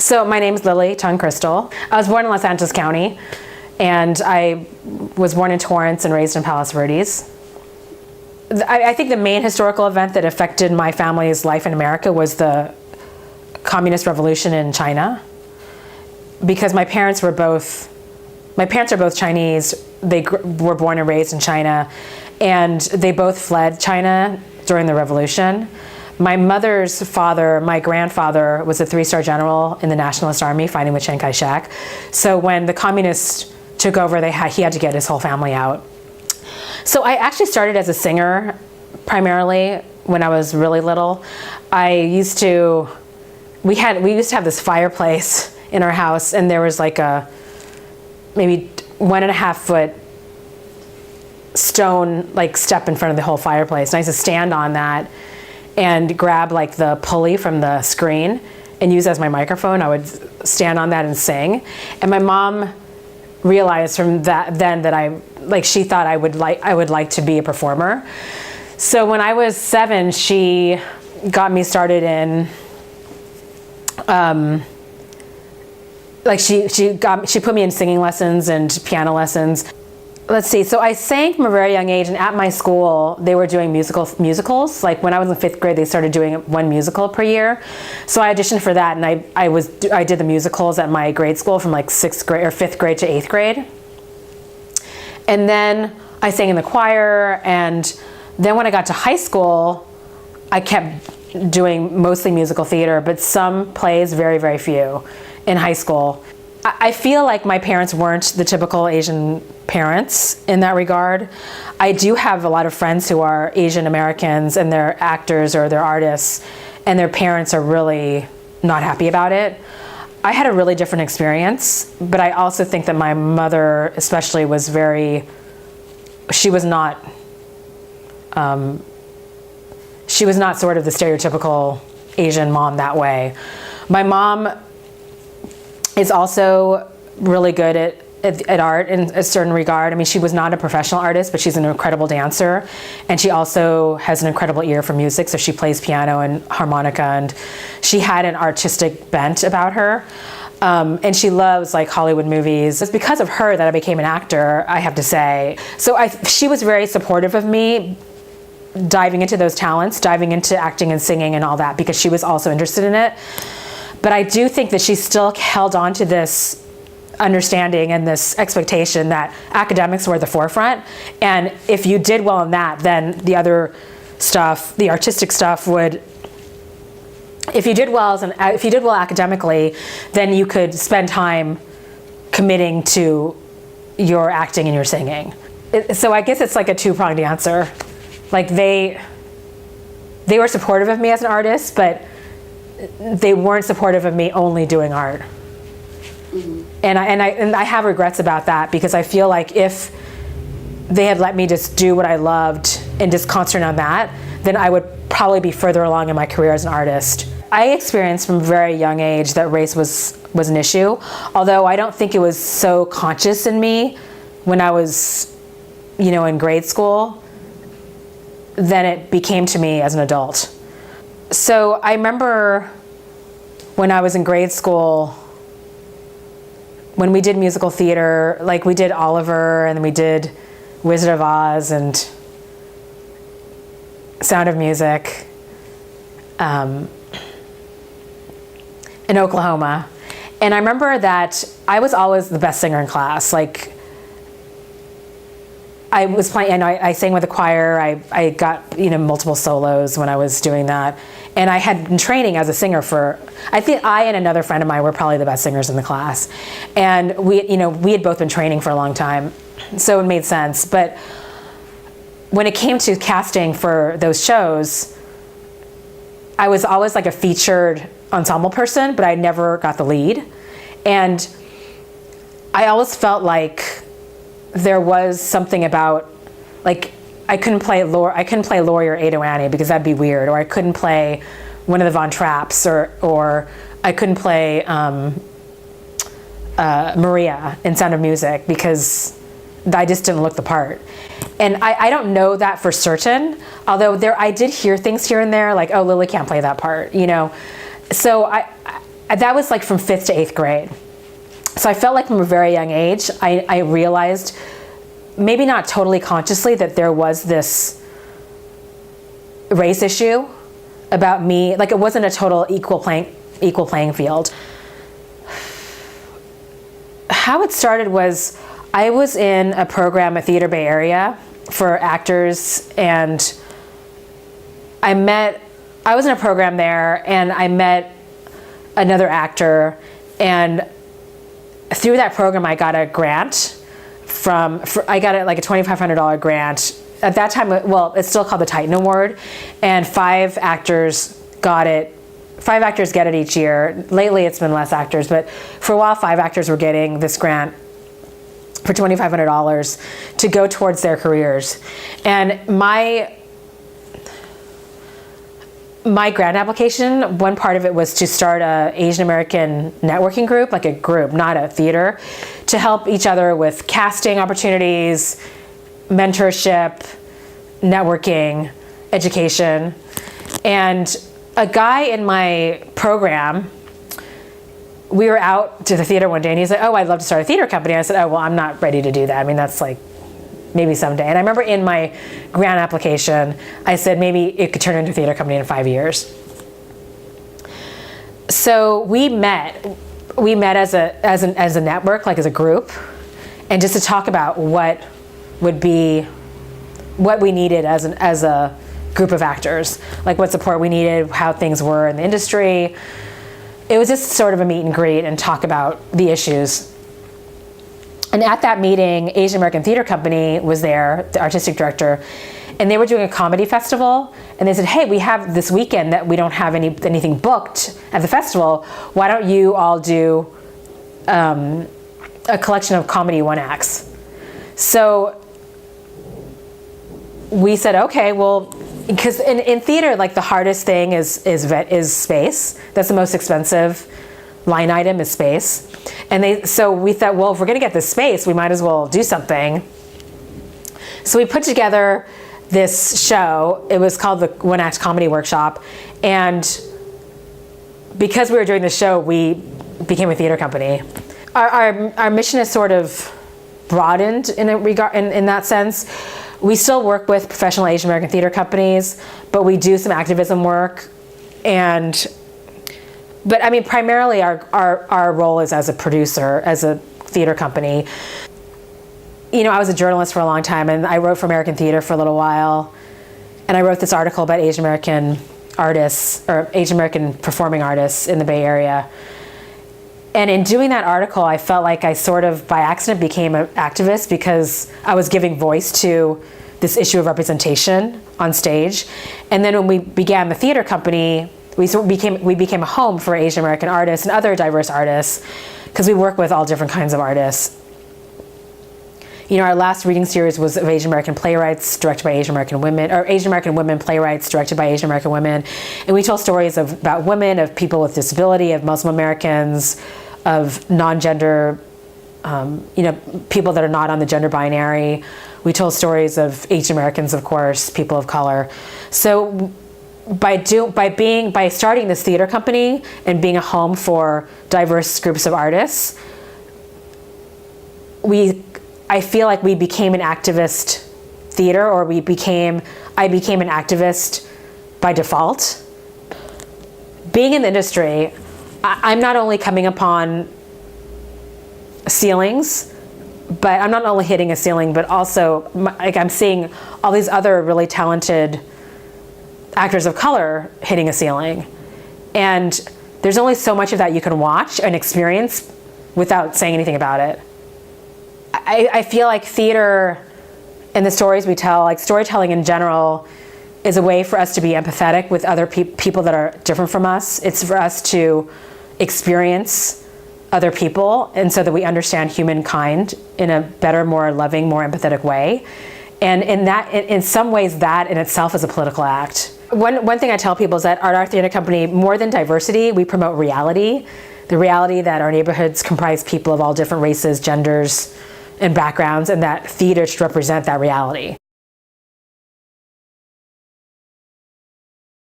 So my name is Lily Tung Crysal. I was born in Los Angeles County, and I was born in Torrance and raised in Palos Verdes. I think the main historical event that affected my family's life in America was the Communist Revolution in China, because my parents are both Chinese. They were born and raised in China, and they both fled China during the revolution. My mother's father, my grandfather, was a 3-star general in the Nationalist Army fighting with Chiang Kai-shek. So when the communists took over, he had to get his whole family out. So I actually started as a singer primarily when I was really little. We used to have this fireplace in our house, and there was like a maybe 1.5 foot stone like step in front of the whole fireplace. And I used to stand on that and grab like the pulley from the screen and use it as my microphone. I would stand on that and sing. And my mom realized from that then that she thought I would like to be a performer. So when I was 7, she got me started in she put me in singing lessons and piano lessons. Let's see, so I sang from a very young age, and at my school, they were doing musicals. Like when I was in 5th grade, they started doing 1 musical per year. So I auditioned for that, and I did the musicals at my grade school from like 6th grade or 5th grade to 8th grade. And then I sang in the choir, and then when I got to high school, I kept doing mostly musical theater, but some plays, very, very few in high school. I feel like my parents weren't the typical Asian parents in that regard. I do have a lot of friends who are Asian Americans, and they're actors or they're artists, and their parents are really not happy about it. I had a really different experience, but I also think that my mother especially was she was not sort of the stereotypical Asian mom that way. My mom is also really good at art in a certain regard. I mean, she was not a professional artist, but she's an incredible dancer. And she also has an incredible ear for music. So she plays piano and harmonica, and she had an artistic bent about her. And she loves like Hollywood movies. It's because of her that I became an actor, I have to say. So she was very supportive of me diving into those talents, diving into acting and singing and all that, because she was also interested in it. But I do think that she still held on to this understanding and this expectation that academics were at the forefront. And if you did well in that, then the other stuff, the artistic stuff if you did well academically, then you could spend time committing to your acting and your singing. So I guess it's like a 2-pronged answer. Like they were supportive of me as an artist, but they weren't supportive of me only doing art. Mm-hmm. And I have regrets about that, because I feel like if they had let me just do what I loved and just concentrate on that, then I would probably be further along in my career as an artist. I experienced from a very young age that race was an issue, although I don't think it was so conscious in me when I was, in grade school. Then it became to me as an adult. So I remember when I was in grade school, when we did musical theater, like we did Oliver, and then we did Wizard of Oz and Sound of Music in Oklahoma. And I remember that I was always the best singer in class. Like I was playing, and I sang with the choir. I got multiple solos when I was doing that, and I had been training as a singer I think I and another friend of mine were probably the best singers in the class, and we had both been training for a long time, so it made sense. But when it came to casting for those shows, I was always like a featured ensemble person, but I never got the lead, and I always felt like there was something about, like, I couldn't play Laurie or Ada Annie because that'd be weird, or I couldn't play one of the Von Trapps, or I couldn't play Maria in Sound of Music because I just didn't look the part. And I don't know that for certain, although I did hear things here and there, like, oh, Lily can't play that part, So I that was like from 5th to 8th grade. So I felt like from a very young age, I realized, maybe not totally consciously, that there was this race issue about me. Like, it wasn't a total equal playing field. How it started was, I was in a program at Theater Bay Area for actors, and I was in a program there, and I met another actor, and through that program I got a grant I got like a $2,500 grant. At that time, well, it's still called the Titan Award, and 5 actors got it. 5 actors get it each year. Lately it's been less actors, but for a while 5 actors were getting this grant for $2,500 to go towards their careers. And my grant application, one part of it was to start a Asian American networking group, like a group, not a theater, to help each other with casting opportunities, mentorship, networking, education. And a guy in my program, we were out to the theater one day, and he's like, oh, I'd love to start a theater company. I said, oh, well, I'm not ready to do that. I mean, that's like maybe someday. And I remember in my grant application, I said maybe it could turn into a theater company in 5 years. So we met as a network, like as a group, and just to talk about what we needed as a group of actors, like what support we needed, how things were in the industry. It was just sort of a meet and greet and talk about the issues. And at that meeting, Asian American Theater Company was there, the artistic director, and they were doing a comedy festival. And they said, hey, we have this weekend that we don't have anything booked at the festival. Why don't you all do a collection of comedy one acts? So we said, okay, well, because in theater, like the hardest thing is space. That's the most expensive line item, is space. And so we thought, well, if we're going to get this space, we might as well do something. So we put together this show. It was called the One Act Comedy Workshop. And because we were doing the show, we became a theater company. Our mission is sort of broadened in that sense. We still work with professional Asian American theater companies, but we do some activism work. But I mean, primarily our role is as a producer, as a theater company. You know, I was a journalist for a long time, and I wrote for American Theater for a little while. And I wrote this article about Asian American artists, or Asian American performing artists in the Bay Area. And in doing that article, I felt like I sort of by accident became an activist, because I was giving voice to this issue of representation on stage. And then when we began the theater company, we became a home for Asian American artists and other diverse artists, because we work with all different kinds of artists. You know, our last reading series was of Asian American playwrights directed by Asian American women, or Asian American women playwrights directed by Asian American women. And we told stories about women, of people with disability, of Muslim Americans, of non-gender, people that are not on the gender binary. We told stories of Asian Americans, of course, people of color. So by starting this theater company and being a home for diverse groups of artists, I feel like we became an activist theater, or I became an activist by default. Being in the industry, I'm not only coming upon ceilings, but I'm not only hitting a ceiling, but also I'm seeing all these other really talented actors of color hitting a ceiling. And there's only so much of that you can watch and experience without saying anything about it. I feel like theater and the stories we tell, like storytelling in general, is a way for us to be empathetic with other people that are different from us. It's for us to experience other people, and so that we understand humankind in a better, more loving, more empathetic way. And in some ways, that in itself is a political act. One thing I tell people is that at our theater company, more than diversity, we promote reality. The reality that our neighborhoods comprise people of all different races, genders, and backgrounds, and that theater should represent that reality.